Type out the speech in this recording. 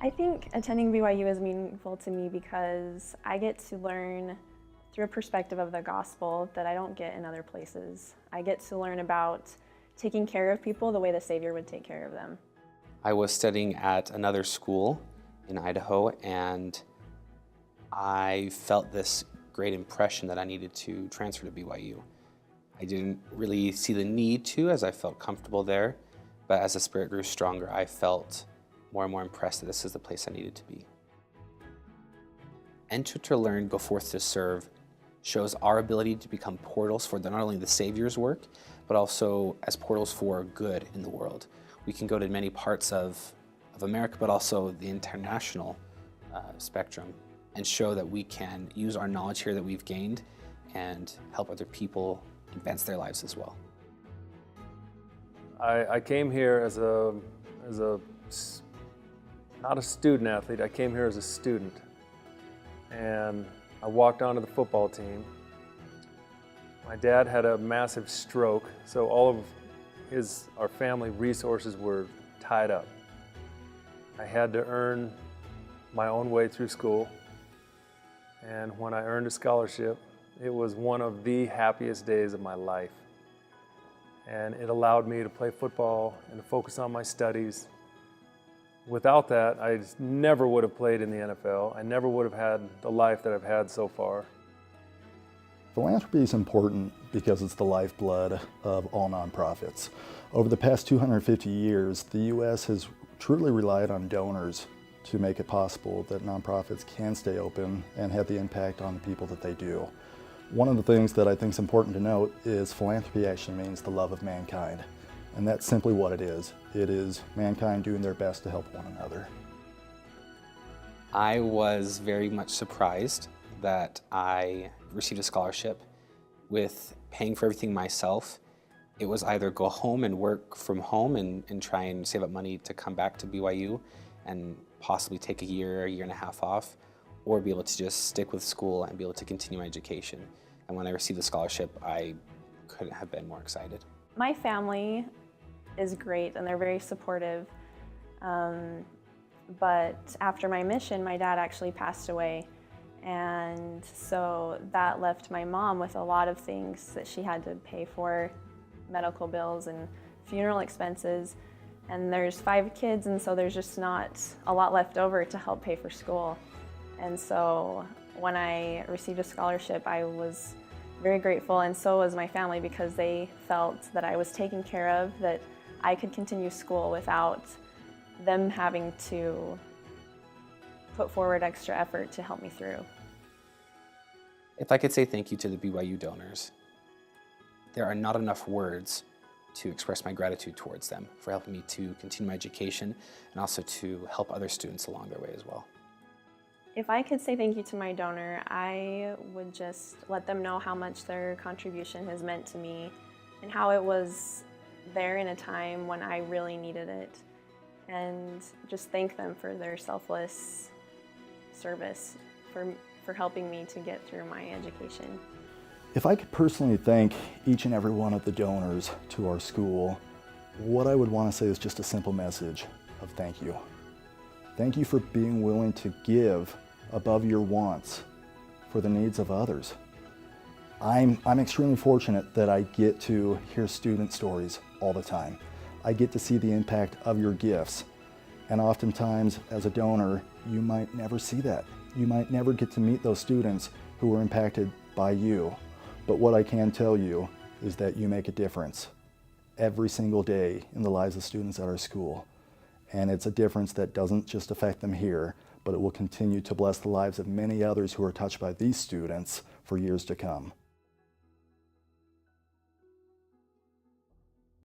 I think attending BYU is meaningful to me because I get to learn through a perspective of the gospel that I don't get in other places. I get to learn about taking care of people the way the Savior would take care of them. I was studying at another school in Idaho, and I felt this great impression that I needed to transfer to BYU. I didn't really see the need to, as I felt comfortable there, but as the Spirit grew stronger, I felt more and more impressed that this is the place I needed to be. Enter to Learn, Go Forth to Serve shows our ability to become portals for not only the Savior's work, but also as portals for good in the world. We can go to many parts of America, but also the international spectrum, and show that we can use our knowledge here that we've gained and help other people advance their lives as well. I came here as not a student athlete, I came here as a student. And I walked onto the football team. My dad had a massive stroke, so all of our family resources were tied up. I had to earn my own way through school. And when I earned a scholarship, it was one of the happiest days of my life. And it allowed me to play football and to focus on my studies. Without that, I just never would have played in the NFL. I never would have had the life that I've had so far. Philanthropy is important because it's the lifeblood of all nonprofits. Over the past 250 years, the U.S. has truly relied on donors to make it possible that nonprofits can stay open and have the impact on the people that they do. One of the things that I think is important to note is philanthropy actually means the love of mankind. And that's simply what it is. It is mankind doing their best to help one another. I was very much surprised that I received a scholarship with paying for everything myself. It was either go home and work from home and try and save up money to come back to BYU and possibly take a year and a half off, or be able to just stick with school and be able to continue my education. And when I received the scholarship, I couldn't have been more excited. My family is great and they're very supportive. But after my mission, my dad actually passed away. And so that left my mom with a lot of things that she had to pay for, medical bills and funeral expenses. And there's 5 kids, and so there's just not a lot left over to help pay for school. And so when I received a scholarship, I was very grateful, and so was my family, because they felt that I was taken care of, that I could continue school without them having to put forward extra effort to help me through. If I could say thank you to the BYU donors, there are not enough words to express my gratitude towards them for helping me to continue my education and also to help other students along their way as well. If I could say thank you to my donor, I would just let them know how much their contribution has meant to me and how it was there in a time when I really needed it, and just thank them for their selfless service for helping me to get through my education. If I could personally thank each and every one of the donors to our school, what I would want to say is just a simple message of thank you. Thank you for being willing to give above your wants for the needs of others. I'm extremely fortunate that I get to hear student stories all the time. I get to see the impact of your gifts. And oftentimes, as a donor, you might never see that. You might never get to meet those students who were impacted by you. But what I can tell you is that you make a difference every single day in the lives of students at our school. And it's a difference that doesn't just affect them here, but it will continue to bless the lives of many others who are touched by these students for years to come.